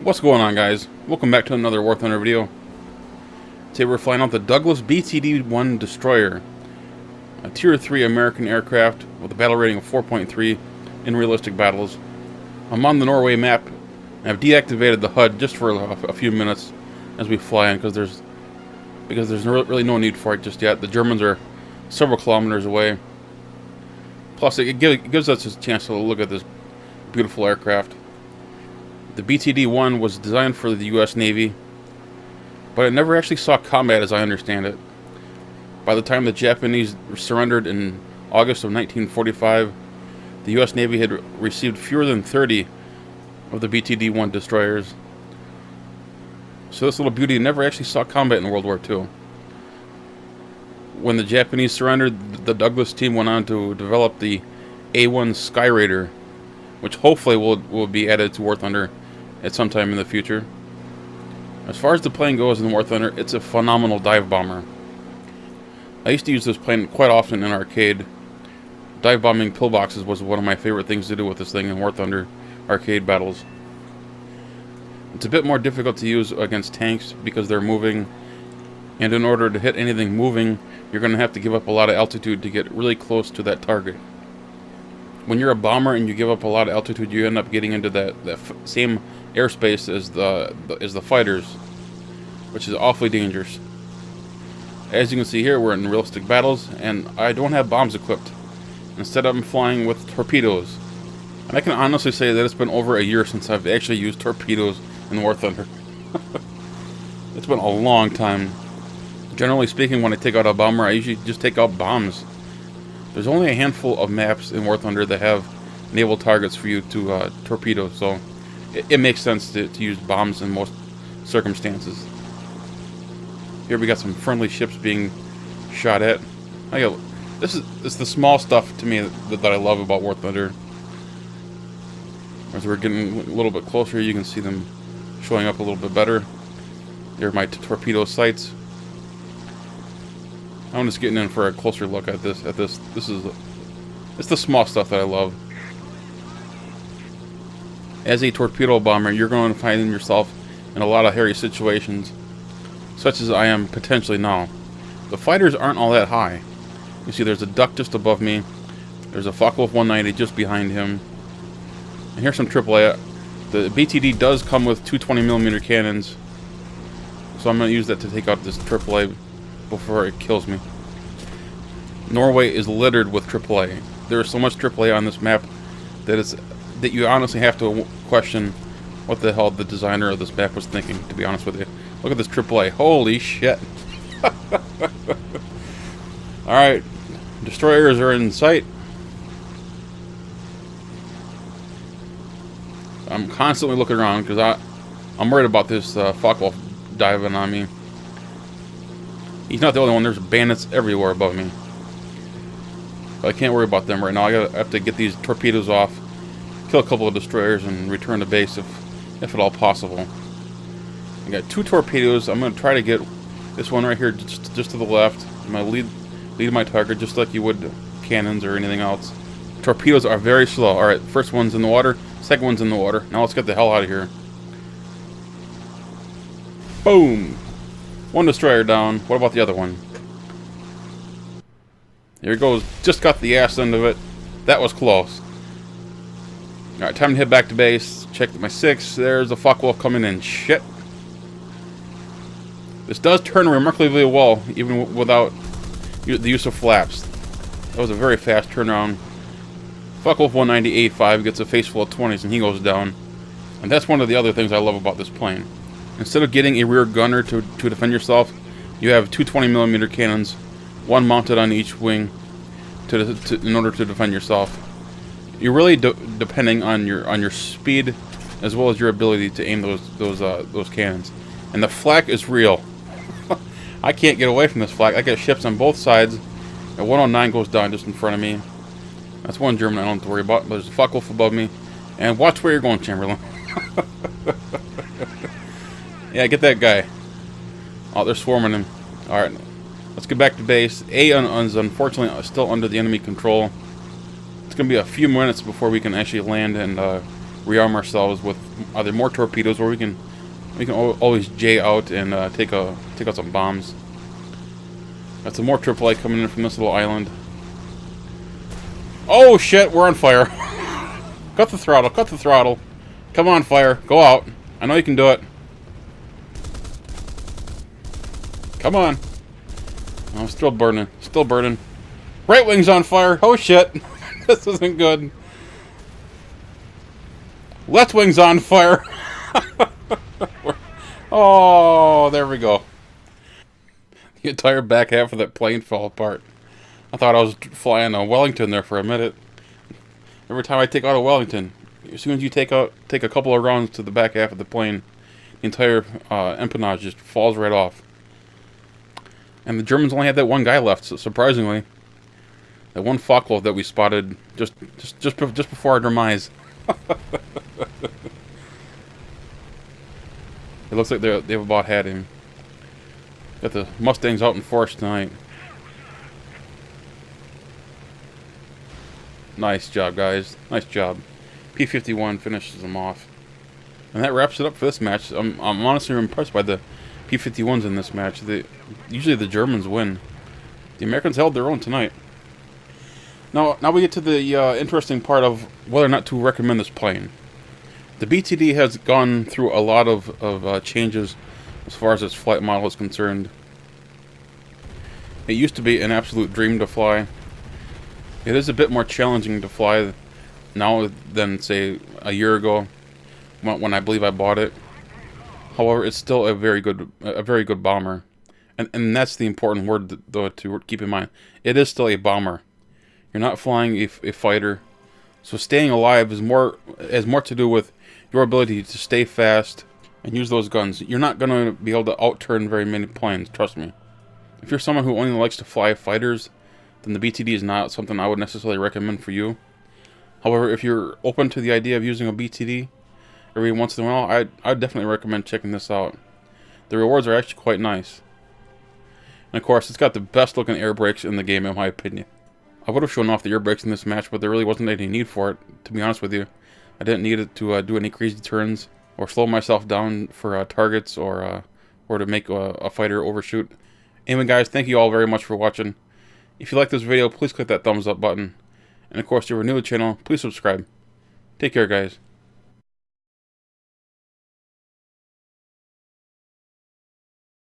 What's going on, guys? Welcome back to another War Thunder video. Today we're flying out the Douglas BTD-1 Destroyer, a Tier 3 American aircraft with a battle rating of 4.3 in realistic battles. I'm on the Norway map, and I've deactivated the HUD just for a few minutes as we fly in, because there's really no need for it just yet. The Germans are several kilometers away. Plus, it gives us a chance to look at this beautiful aircraft. The BTD-1 was designed for the U.S. Navy, but it never actually saw combat as I understand it. By the time the Japanese surrendered in August of 1945, the U.S. Navy had received fewer than 30 of the BTD-1 destroyers. So this little beauty never actually saw combat in World War II. When the Japanese surrendered, the Douglas team went on to develop the A1 Sky Raider, which hopefully will be added to War Thunder at some time in the future. As far as the plane goes in War Thunder, it's a phenomenal dive bomber. I used to use this plane quite often in arcade. Dive bombing pillboxes was one of my favorite things to do with this thing in War Thunder arcade battles. It's a bit more difficult to use against tanks because they're moving, and in order to hit anything moving, you're going to have to give up a lot of altitude to get really close to that target. When you're a bomber and you give up a lot of altitude, you end up getting into that same airspace as the fighters, which is awfully dangerous. As you can see here, we're in realistic battles, and I don't have bombs equipped. Instead, I'm flying with torpedoes. And I can honestly say that it's been over a year since I've actually used torpedoes in War Thunder. It's been a long time. Generally speaking, when I take out a bomber, I usually just take out bombs. There's only a handful of maps in War Thunder that have naval targets for you to torpedo, so it makes sense to use bombs in most circumstances. Here we got some friendly ships being shot at. This is the small stuff to me that I love about War Thunder. As we're getting a little bit closer, you can see them showing up a little bit better. There are my torpedo sights. I'm just getting in for a closer look at this. It's the small stuff that I love. As a torpedo bomber, you're going to find yourself in a lot of hairy situations, such as I am potentially now. The fighters aren't all that high. You see, there's a duck just above me. There's a Focke-Wulf 190 just behind him. And here's some AAA. The BTD does come with two 20mm cannons, so I'm going to use that to take out this AAA before it kills me. Norway is littered with AAA. There is so much AAA on this map that you honestly have to question what the hell the designer of this map was thinking, to be honest with you. Look at this AAA. Holy shit. Alright. Destroyers are in sight. I'm constantly looking around because I'm worried about this Focke-Wulf diving on me. He's not the only one. There's bandits everywhere above me. But I can't worry about them right now. I have to get these torpedoes off, kill a couple of destroyers, and return to base if at all possible. I got two torpedoes. I'm going to try to get this one right here just to the left. I'm going to lead my target just like you would cannons or anything else. Torpedoes are very slow. Alright, first one's in the water, second one's in the water. Now let's get the hell out of here. Boom! One destroyer down. What about the other one? Here it goes. Just got the ass end of it. That was close. Alright, time to head back to base. Check my 6. There's a Focke-Wulf coming in. Shit. This does turn remarkably well, even without the use of flaps. That was a very fast turnaround. Focke-Wulf 190 A5 gets a face full of 20s and he goes down. And that's one of the other things I love about this plane. Instead of getting a rear gunner to defend yourself, you have two 20mm cannons, one mounted on each wing, in order to defend yourself. You're really depending on your speed as well as your ability to aim those cannons. And the flak is real. I can't get away from this flak. I got ships on both sides. And 109 goes down just in front of me. That's one German I don't have to worry about. But there's a Focke-Wulf above me. And watch where you're going, Chamberlain. Yeah, get that guy. Oh, they're swarming him. Alright, let's get back to base. A is unfortunately still under the enemy control. It's going to be a few minutes before we can actually land and rearm ourselves with either more torpedoes, or we can always J out and take out some bombs. Got some more AAA coming in from this little island. Oh shit, we're on fire. Cut the throttle, cut the throttle. Come on, fire, go out. I know you can do it. Come on. I'm still burning, still burning. Right wing's on fire. Oh shit. This isn't good. Left wing's on fire. Oh, there we go. The entire back half of that plane fell apart. I thought I was flying a Wellington there for a minute. Every time I take out a Wellington, as soon as you take a couple of rounds to the back half of the plane, the entire empennage just falls right off. And the Germans only had that one guy left, so surprisingly. That one Fractal that we spotted just before our demise. It looks like they've about had him. Got the Mustangs out in force tonight. Nice job, guys. Nice job. P-51 finishes them off. And that wraps it up for this match. I'm honestly impressed by the P-51s in this match. Usually the Germans win. The Americans held their own tonight. Now we get to the interesting part of whether or not to recommend this plane. The BTD has gone through a lot of changes as far as its flight model is concerned. It used to be an absolute dream to fly. It is a bit more challenging to fly now than, say, a year ago, when I believe I bought it. However, it's still a very good bomber, and that's the important word though to keep in mind. It is still a bomber. You're not flying a fighter, so staying alive has more to do with your ability to stay fast and use those guns. You're not going to be able to outturn very many planes, trust me. If you're someone who only likes to fly fighters, then the BTD is not something I would necessarily recommend for you. However, if you're open to the idea of using a BTD every once in a while, I'd definitely recommend checking this out. The rewards are actually quite nice. And of course, it's got the best looking air brakes in the game, in my opinion. I would have shown off the air brakes in this match, but there really wasn't any need for it, to be honest with you. I didn't need it to do any crazy turns, or slow myself down for targets, or to make a fighter overshoot. Anyway guys, thank you all very much for watching. If you like this video, please click that thumbs up button. And of course, if you're new to the channel, please subscribe. Take care, guys.